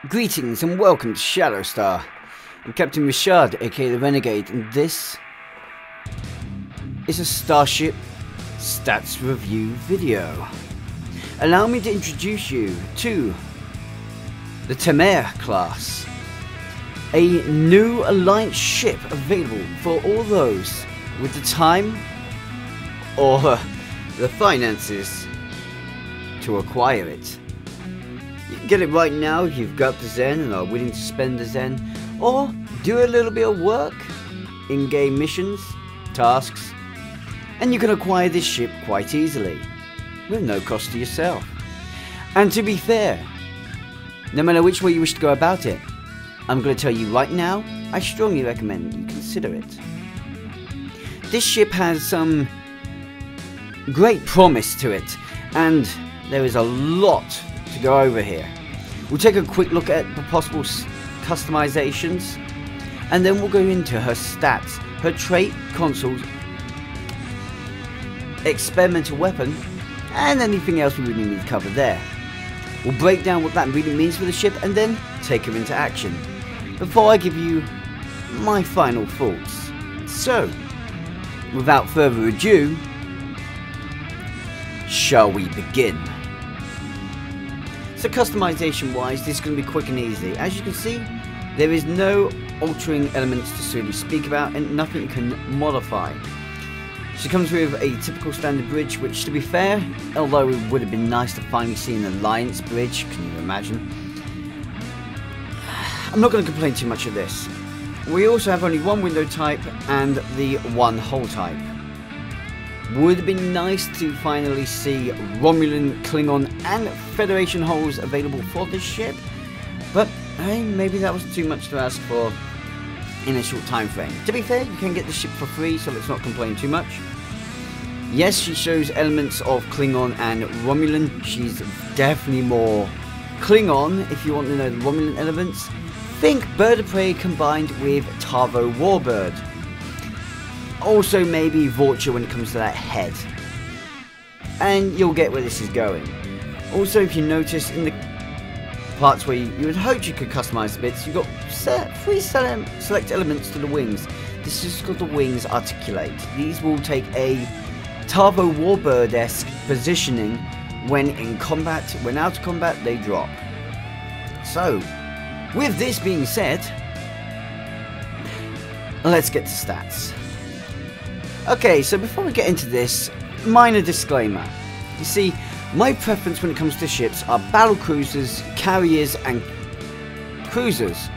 Greetings and welcome to Shadowstar. I'm Captain Ri'shad, aka the Renegade, and this is a Starship stats review video. Allow me to introduce you to the Temer-Class, a new Alliance ship available for all those with the time or the finances to acquire it. You can get it right now if you've got the Zen and are willing to spend the Zen, or do a little bit of work, in-game missions, tasks, and you can acquire this ship quite easily, with no cost to yourself. And to be fair, no matter which way you wish to go about it, I'm going to tell you right now, I strongly recommend you consider it. This ship has some great promise to it, and there is a lot to go over here. We'll take a quick look at the possible customizations, and then we'll go into her stats, her trait, consoles, experimental weapon, and anything else we really need to cover there. We'll break down what that really means for the ship and then take her into action, before I give you my final thoughts. So, without further ado, shall we begin? So customization wise, this is going to be quick and easy. As you can see, there is no altering elements to really speak about and nothing you can modify. She comes with a typical standard bridge, which to be fair, although it would have been nice to finally see an Alliance bridge, can you imagine? I'm not going to complain too much of this. We also have only one window type and the one hull type. Would have been nice to finally see Romulan, Klingon and Federation hulls available for this ship, but hey, maybe that was too much to ask for in a short time frame. To be fair, you can get the ship for free, so let's not complain too much. Yes, she shows elements of Klingon and Romulan. She's definitely more Klingon if you want to know the Romulan elements. Think Bird of Prey combined with Tavo Warbird. Also maybe Vulture when it comes to that head. And you'll get where this is going. Also, if you notice in the parts where you would hope you could customize the bits, you've got three select elements to the wings. This is called the wings articulate. These will take a Tavo Warbird-esque positioning when in combat. When out of combat, they drop. So, with this being said, let's get to stats. Okay, so before we get into this, minor disclaimer. You see, my preference when it comes to ships are battle cruisers, carriers and cruisers,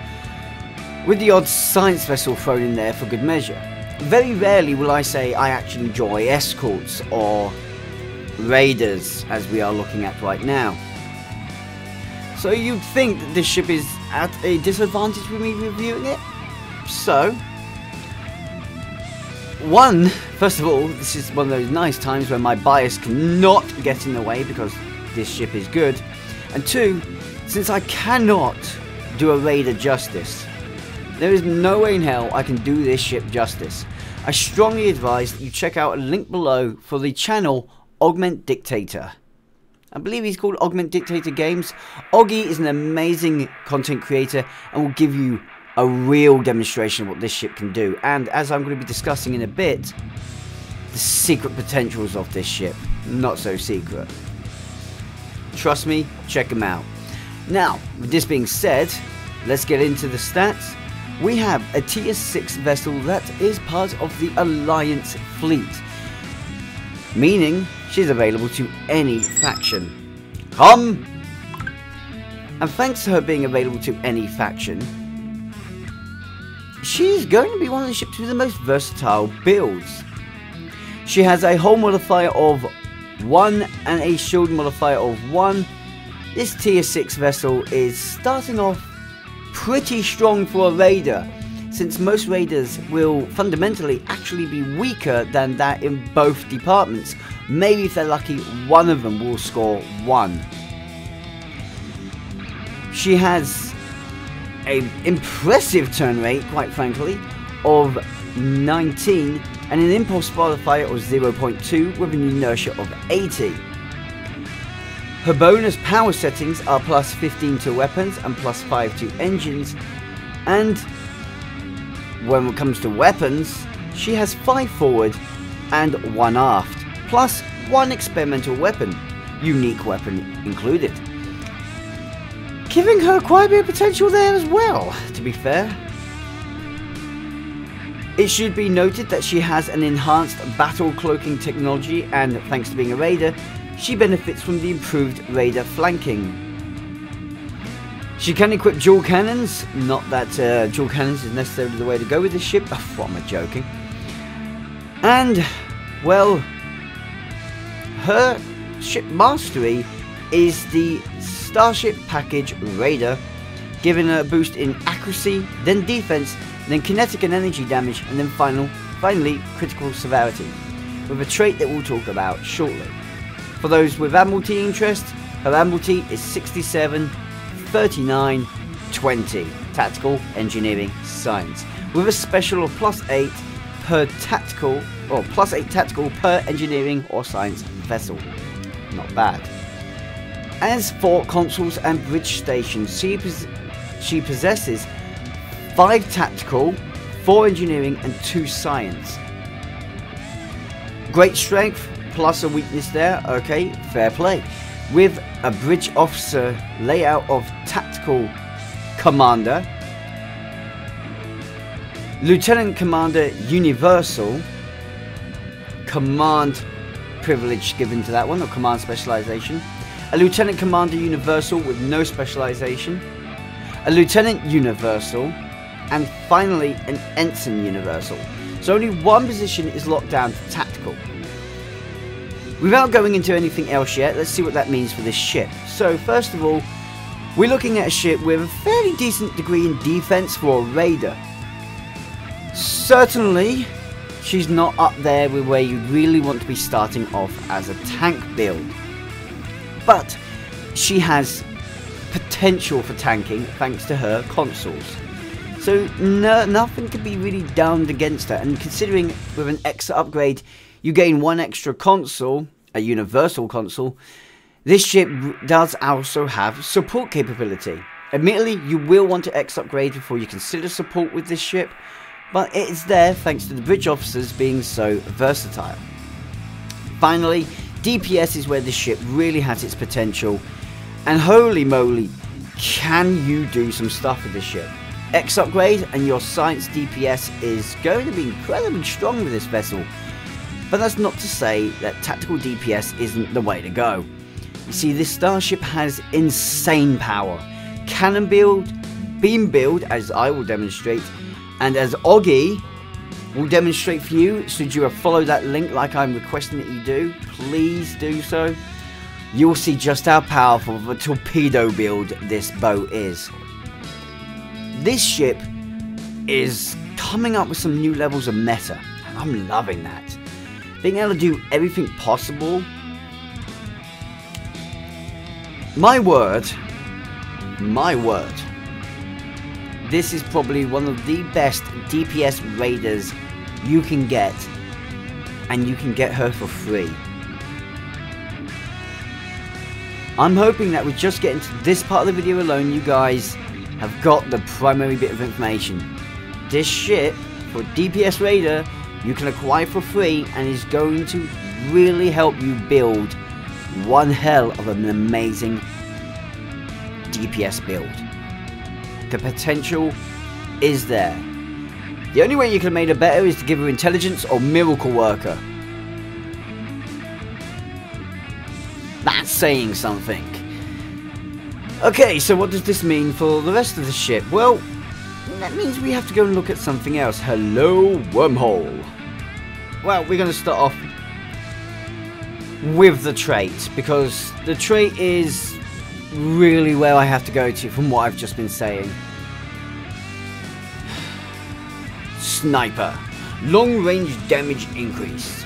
with the odd science vessel thrown in there for good measure. Very rarely will I say I actually enjoy escorts or raiders, as we are looking at right now. So you'd think that this ship is at a disadvantage with me reviewing it? So, first of all, this is one of those nice times where my bias cannot get in the way because this ship is good. And two, since I cannot do a raider justice, there is no way in hell I can do this ship justice. I strongly advise that you check out a link below for the channel Augment Dictator. I believe he's called Augment Dictator Games. Oggy is an amazing content creator and will give you a real demonstration of what this ship can do, and as I'm going to be discussing in a bit, the secret potentials of this ship. Not so secret. Trust me, check them out. Now, with this being said, let's get into the stats. We have a tier 6 vessel that is part of the Alliance fleet, meaning she's available to any faction. And thanks to her being available to any faction, she's going to be one of the ships with the most versatile builds. She has a hull modifier of 1 and a shield modifier of 1. This tier 6 vessel is starting off pretty strong for a raider, since most raiders will fundamentally actually be weaker than that in both departments. Maybe if they're lucky, one of them will score 1. She has an impressive turn rate, quite frankly, of 19 and an impulse modifier of 0.2 with an inertia of 80. Her bonus power settings are plus 15 to weapons and plus 5 to engines, and when it comes to weapons, she has 5 forward and 1 aft, plus 1 experimental weapon, unique weapon included. Giving her quite a bit of potential there as well, to be fair. It should be noted that she has an enhanced battle cloaking technology, and thanks to being a raider, she benefits from the improved raider flanking. She can equip dual cannons, not that dual cannons is necessarily the way to go with this ship, what am I joking? And, well, her ship mastery is the Starship Package Raider, giving her a boost in accuracy, then defense, then kinetic and energy damage, and then finally critical severity, with a trait that we'll talk about shortly. For those with Admiralty interest, her Admiralty is 67, 39, 20 Tactical Engineering Science, with a special of +8 per tactical, or +8 tactical per engineering or science vessel. Not bad. As for consoles and bridge stations, she possesses 5 tactical, 4 engineering and 2 science. Great strength plus a weakness there, okay, fair play. With a bridge officer layout of tactical commander, lieutenant commander universal, command privilege given to that one, or command specialization, a lieutenant commander universal with no specialization, a lieutenant universal, and finally an ensign universal. So only one position is locked down to tactical. Without going into anything else yet, let's see what that means for this ship. So first of all, we're looking at a ship with a fairly decent degree in defense for a raider. Certainly, she's not up there with where you really want to be starting off as a tank build. But she has potential for tanking thanks to her consoles. So nothing can be really downed against her, and considering with an extra upgrade you gain 1 extra console, a universal console, this ship does also have support capability. Admittedly, you will want to X upgrade before you consider support with this ship, but it is there thanks to the bridge officers being so versatile. Finally, DPS is where this ship really has its potential, and holy moly, can you do some stuff with this ship. X upgrade and your science DPS is going to be incredibly strong with this vessel. But that's not to say that tactical DPS isn't the way to go. You see, this starship has insane power. Cannon build, beam build, as I will demonstrate, and as Oggy will demonstrate for you, should you follow that link like I'm requesting that you do, please do so. You'll see just how powerful of a torpedo build this boat is. This ship is coming up with some new levels of meta, and I'm loving that. Being able to do everything possible. My word, this is probably one of the best DPS raiders you can get, and you can get her for free. I'm hoping that with just getting to this part of the video alone, you guys have got the primary bit of information. This ship, for DPS Raider, you can acquire for free, and is going to really help you build one hell of an amazing DPS build. The potential is there. The only way you can have made her better is to give her intelligence or miracle worker. That's saying something. Okay, so what does this mean for the rest of the ship? Well, that means we have to go and look at something else. Hello, wormhole. Well, we're going to start off with the trait, because the trait is really where I have to go to from what I've just been saying. Sniper. Long range damage increase.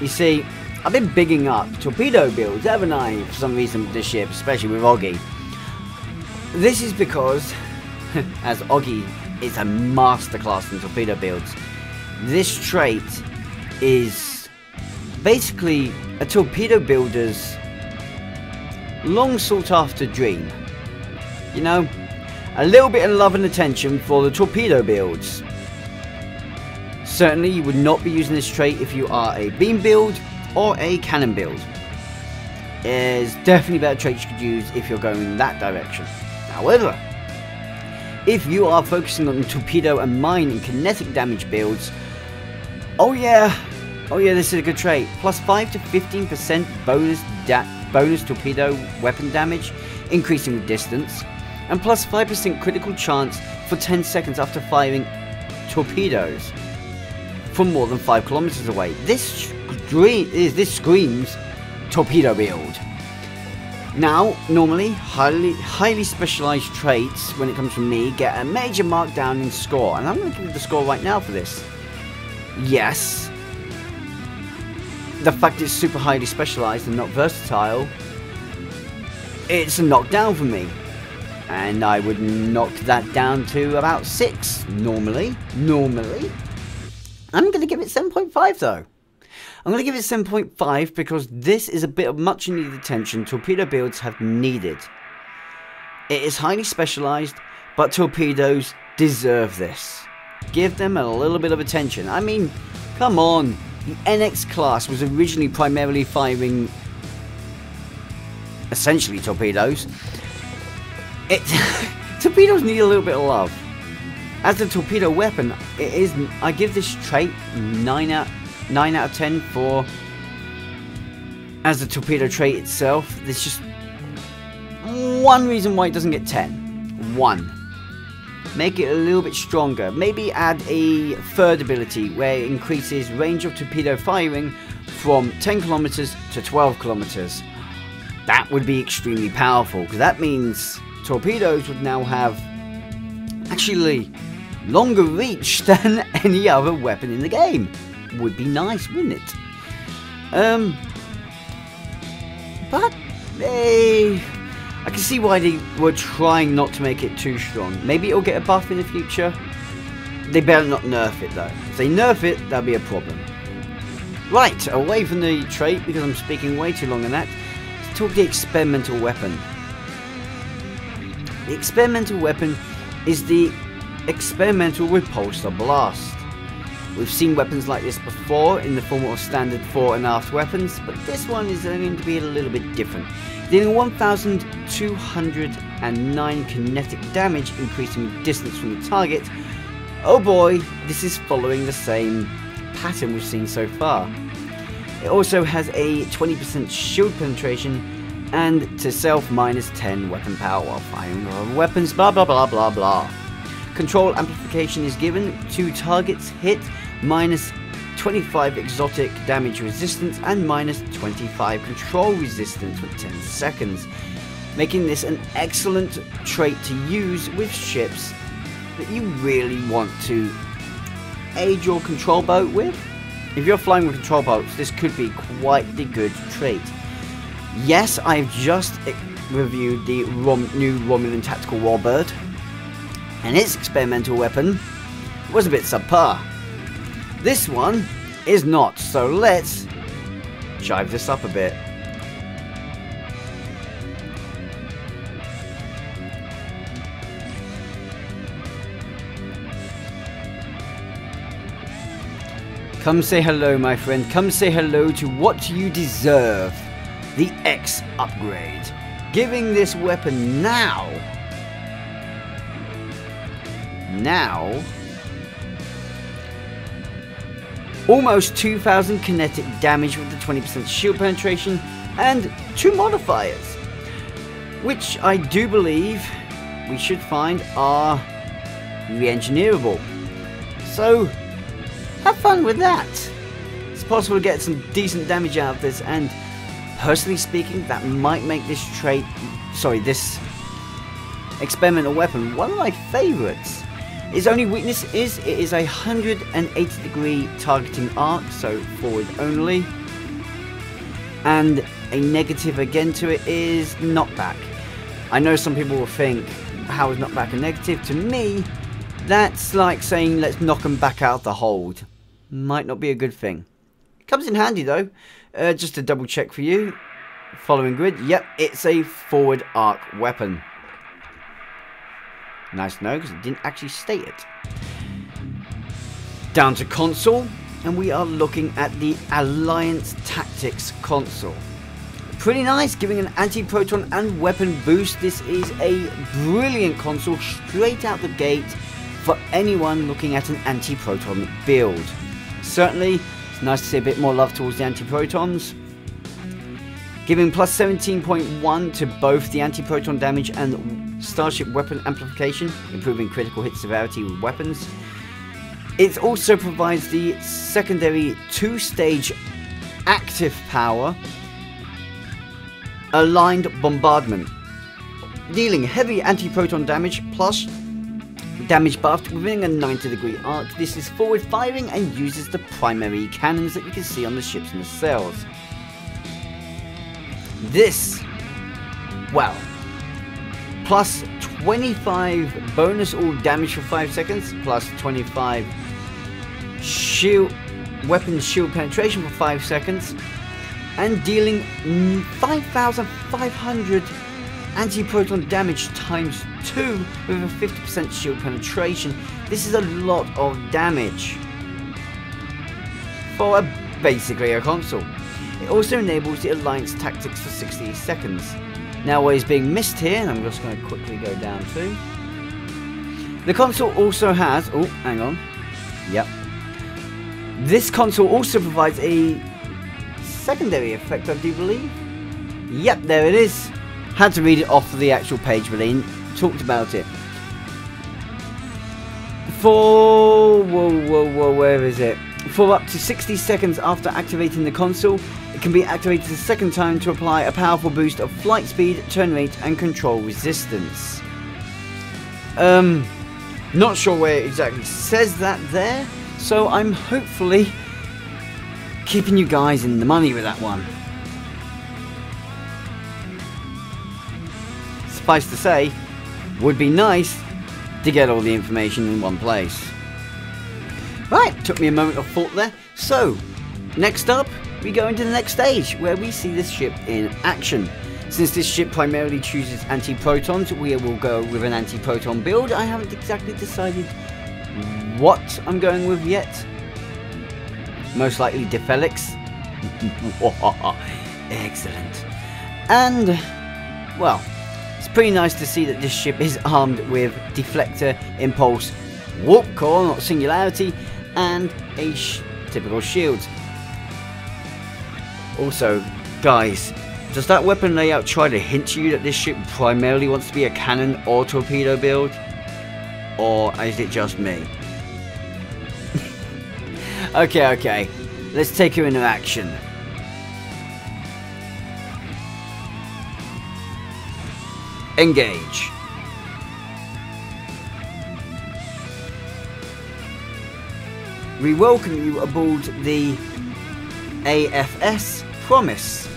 You see, I've been bigging up torpedo builds, haven't I, for some reason with this ship, especially with Oggy. This is because, as Oggy is a masterclass in torpedo builds, this trait is basically a torpedo builder's long sought after dream. You know, a little bit of love and attention for the torpedo builds. Certainly you would not be using this trait if you are a beam build or a cannon build. There's definitely better traits you could use if you're going in that direction. However, if you are focusing on torpedo and mine and kinetic damage builds, oh yeah, this is a good trait. Plus 5 to 15% bonus torpedo weapon damage, increasing with distance, and plus 5% critical chance for 10 seconds after firing torpedoes from more than 5 kilometers away. This screams torpedo build. Now, normally, highly specialized traits, when it comes from me, get a major markdown in score, and I'm going to give you the score right now for this. Yes, the fact it's super highly specialized and not versatile, it's a knockdown for me, and I would knock that down to about 6 normally. I'm going to give it 7.5 though. I'm going to give it 7.5 because this is a bit of much needed attention torpedo builds have needed. It is highly specialized, but torpedoes deserve this. Give them a little bit of attention. I mean, come on. The NX class was originally primarily firing essentially torpedoes. Torpedoes need a little bit of love. As a torpedo weapon, I give this trait 9 out of 10 for as a torpedo trait itself. There's just one reason why it doesn't get 10. One. Make it a little bit stronger. Maybe add a third ability where it increases range of torpedo firing from 10 kilometers to 12 kilometers. That would be extremely powerful, because that means torpedoes would now have actually longer reach than any other weapon in the game. Would be nice, wouldn't it? But I can see why they were trying not to make it too strong. Maybe it'll get a buff in the future. They better not nerf it though. If they nerf it, that'll be a problem. Right, away from the trait, because I'm speaking way too long on that, let's talk the experimental weapon. The experimental weapon is the experimental repulsor blast. We've seen weapons like this before in the form of standard fore and aft weapons, but this one is going to be a little bit different. Dealing 1,209 kinetic damage, increasing distance from the target. Oh boy, this is following the same pattern we've seen so far. It also has a 20% shield penetration and to self minus 10 weapon power while firing other weapons, blah blah blah blah blah. Control amplification is given to targets hit, minus 25 exotic damage resistance and minus 25 control resistance for 10 seconds, making this an excellent trait to use with ships that you really want to aid your control boat with. If you're flying with control boats, this could be quite the good trait. Yes, I've just reviewed the new Romulan Tactical Warbird, and its experimental weapon was a bit subpar. This one is not, so let's jive this up a bit. Come say hello, my friend. Come say hello to what you deserve. The X upgrade. Giving this weapon now almost 2,000 kinetic damage with the 20% shield penetration and 2 modifiers, which I do believe we should find are re-engineerable. So have fun with that. It's possible to get some decent damage out of this, and personally speaking, that might make this this experimental weapon one of my favourites. Its only weakness is it is a 180-degree targeting arc, so forward only. And a negative again to it is knockback. I know some people will think, how is knockback a negative? To me, that's like saying let's knock them back out the hold. Might not be a good thing. It comes in handy though. Just to double check for you. following grid. Yep, it's a forward arc weapon. Nice to know, because it didn't actually state it. Down to console, and we are looking at the Alliance Tactics console. Pretty nice, giving an anti-proton and weapon boost. This is a brilliant console straight out the gate for anyone looking at an anti-proton build. Certainly, it's nice to see a bit more love towards the anti-protons. Giving plus 17.1 to both the anti-proton damage and Starship weapon amplification, improving critical hit severity with weapons. It also provides the secondary 2-stage active power, aligned bombardment, dealing heavy anti-proton damage plus damage buffed within a 90-degree arc. This is forward firing and uses the primary cannons that you can see on the ships and the cells. This, well, plus 25 bonus all damage for 5 seconds, plus 25 weapon shield penetration for 5 seconds, and dealing 5,500 anti-proton damage times 2 with a 50% shield penetration. This is a lot of damage for basically a console. It also enables the Alliance Tactics for 60 seconds. Now what is being missed here, and I'm just going to quickly go down to, the console also has, oh hang on, yep, this console also provides a secondary effect, I do believe. Yep, there it is. Had to read it off of the actual page, but they talked about it. For, where is it? For up to 60 seconds after activating the console, it can be activated a second time to apply a powerful boost of flight speed, turn rate, and control resistance. Not sure where it exactly says that there, so I'm hopefully keeping you guys in the money with that one. Suffice to say, would be nice to get all the information in one place. Right, took me a moment of thought there. So, next up, we go into the next stage, where we see this ship in action. Since this ship primarily chooses anti-protons, we will go with an anti-proton build. I haven't exactly decided what I'm going with yet. Most likely Defhelix. Excellent. And, well, it's pretty nice to see that this ship is armed with Deflector, Impulse, Warp Core, not Singularity, and a typical shield. Also, guys, does that weapon layout try to hint to you that this ship primarily wants to be a cannon or torpedo build? Or is it just me? Okay, let's take her into action. Engage. We welcome you aboard the AFS Promise.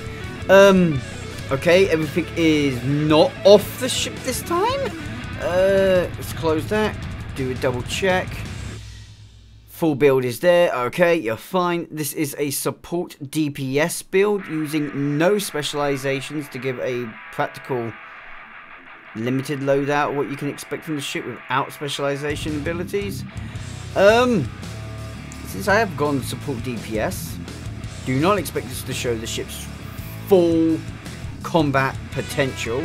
Okay, everything is not off the ship this time. Let's close that. Do a double check. Full build is there. Okay, you're fine. This is a support DPS build using no specializations to give a practical limited loadout, what you can expect from the ship without specialization abilities. Since I have gone support DPS, do not expect us to show the ship's full combat potential.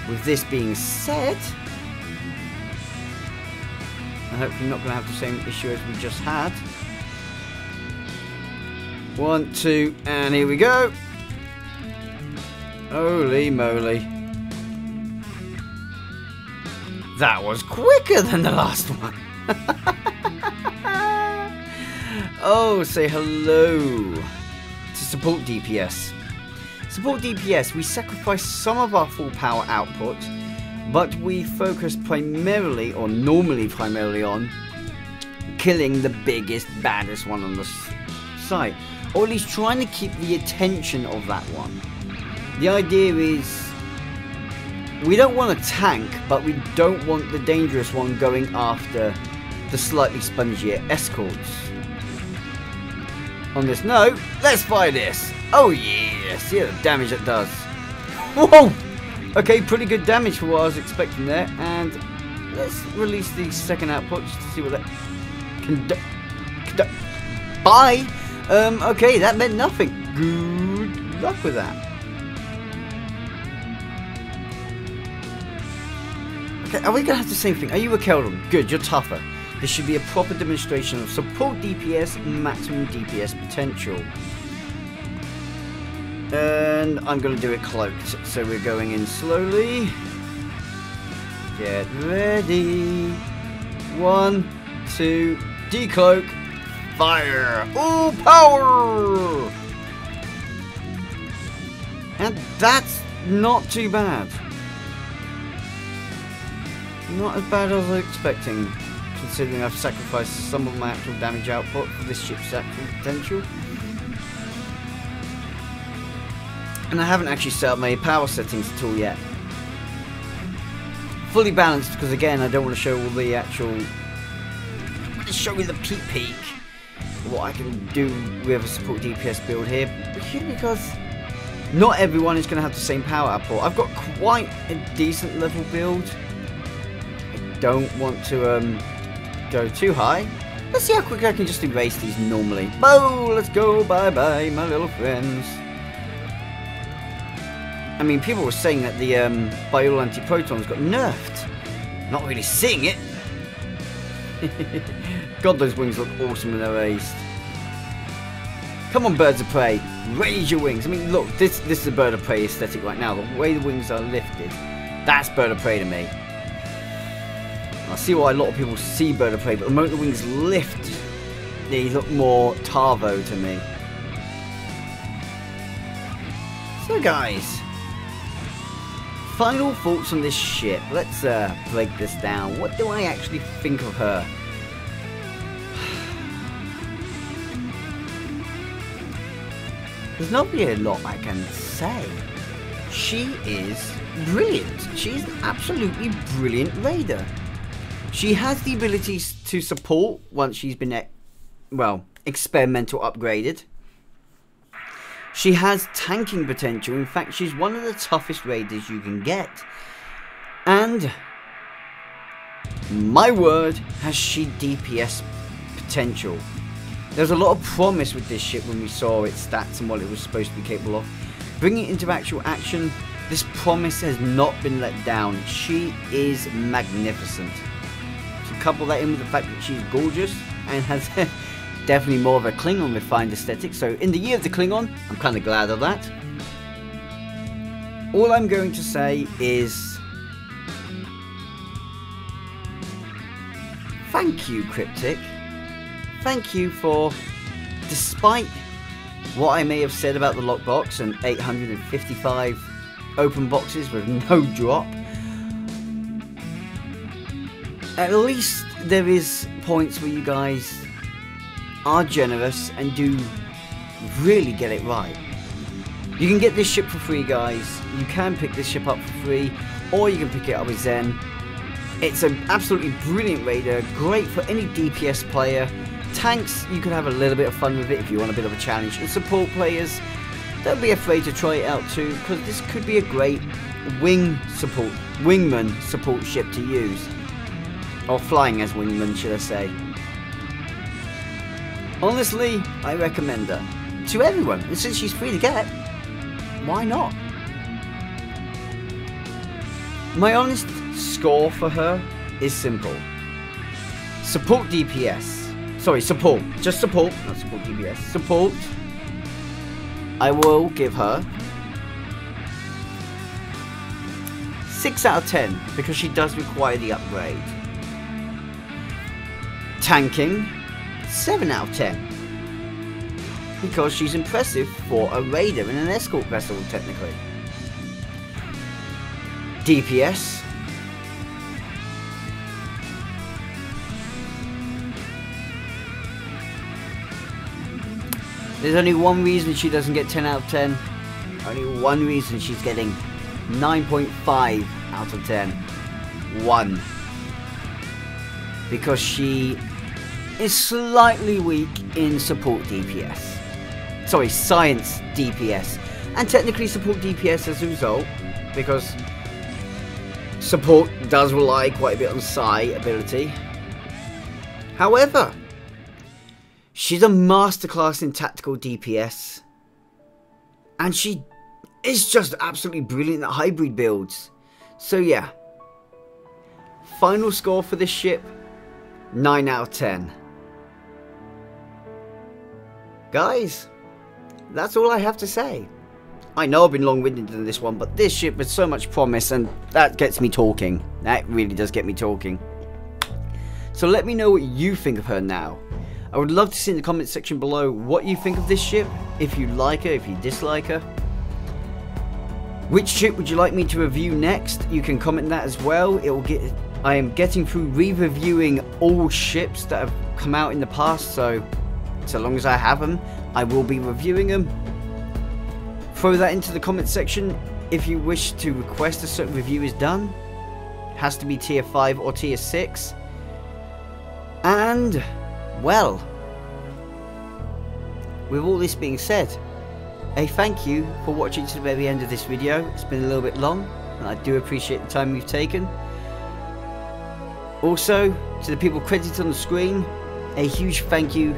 With this being said, I hope you're not going to have the same issue as we just had. 1, 2, and here we go. Holy moly. That was quicker than the last one. Oh, say hello to support DPS. Support DPS, we sacrifice some of our full power output, but we focus primarily, or normally primarily, on killing the biggest, baddest one on the site. Or at least trying to keep the attention of that one. The idea is, we don't want a tank, but we don't want the dangerous one going after the slightly spongier escorts. On this note, let's fly this! Oh yeah, see the damage it does. Whoa! Okay, pretty good damage for what I was expecting there. And let's release the second output just to see what that can do. Bye! Okay, that meant nothing. Good luck with that. Okay, are we gonna have the same thing? Are you a Keldon? Good, you're tougher. This should be a proper demonstration of support DPS and maximum DPS potential. And I'm going to do it cloaked. So we're going in slowly. Get ready. 1, 2, decloak, fire. Oh, power! And that's not too bad. Not as bad as I was expecting, considering I've sacrificed some of my actual damage output for this ship's actual potential. And I haven't actually set up my power settings at all yet. Fully balanced, because again, I don't want to show all the actual... I want to show you the peak what I can do with a support DPS build here. Because not everyone is going to have the same power output. I've got quite a decent level build. I don't want to go too high. Let's see how quick I can just erase these normally. Oh, let's go, bye bye, my little friends. I mean, people were saying that the Biol Anti-Protons got nerfed. Not really seeing it. God, those wings look awesome when they're raised. Come on, birds of prey, raise your wings. I mean, look, this is a bird of prey aesthetic right now. The way the wings are lifted, that's bird of prey to me. I see why a lot of people see bird of prey, but the moment the wings lift, they look more Tarvo to me. So, guys. Final thoughts on this ship. Let's break this down. What do I actually think of her? There's not really a lot I can say. She is brilliant. She's an absolutely brilliant raider. She has the abilities to support once she's been, well, experimental upgraded. She has tanking potential. In fact, she's one of the toughest raiders you can get. And, my word, has she DPS potential. There's a lot of promise with this ship when we saw its stats and what it was supposed to be capable of. Bringing it into actual action, this promise has not been let down. She is magnificent. To couple that in with the fact that she's gorgeous and has... definitely more of a Klingon refined aesthetic, so in the year of the Klingon, I'm kind of glad of that. All I'm going to say is... thank you, Cryptic. Thank you for, despite what I may have said about the lockbox and 855 open boxes with no drop, at least there is points where you guys are generous and do really get it right. You can get this ship for free, guys. You can pick this ship up for free, or you can pick it up with Zen. It's an absolutely brilliant raider, great for any DPS player. Tanks, you can have a little bit of fun with it if you want a bit of a challenge. And support players, don't be afraid to try it out too, because this could be a great wingman support ship to use. Or flying as wingman, should I say. Honestly, I recommend her to everyone, and since she's free to get, why not? My honest score for her is simple. Support DPS. Sorry, support. Just support, not support DPS. Support. I will give her 6 out of 10 because she does require the upgrade. Tanking. 7 out of 10 because she's impressive for a raider and an escort vessel technically. DPS, there's only one reason she doesn't get 10 out of 10. Only one reason she's getting 9.5 out of 10. One. Because she is slightly weak in support DPS. science DPS, and technically support DPS as a result, because support does rely quite a bit on Psi ability. However, she's a masterclass in tactical DPS, and she is just absolutely brilliant at hybrid builds. So yeah, final score for this ship, 9 out of 10. Guys, that's all I have to say. I know I've been long-winded in this one, but this ship has so much promise, and that gets me talking. That really does get me talking. So let me know what you think of her now. I would love to see in the comment section below what you think of this ship, if you like her, if you dislike her. Which ship would you like me to review next? You can comment that as well. I am getting through re-reviewing all ships that have come out in the past, so long as I have them, I will be reviewing them. Throw that into the comment section if you wish to request a certain review is done. Has to be tier 5 or tier 6. And, well, with all this being said, a thank you for watching to the very end of this video. It's been a little bit long, and I do appreciate the time you've taken. Also, to the people credited on the screen, a huge thank you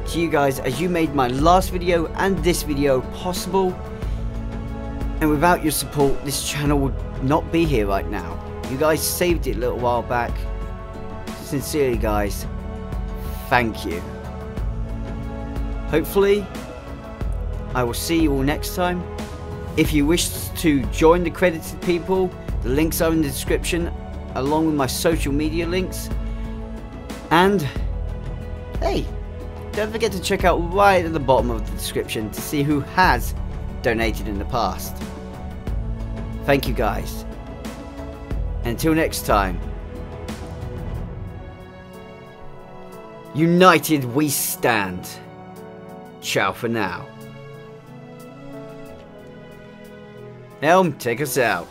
to you guys, as you made my last video and this video possible. And without your support, this channel would not be here right now. You guys saved it a little while back. Sincerely, guys, thank you. Hopefully, I will see you all next time. If you wish to join the credited people, the links are in the description, along with my social media links. And, hey, don't forget to check out right at the bottom of the description to see who has donated in the past. Thank you, guys. Until next time, united we stand. Ciao for now. Helm, take us out.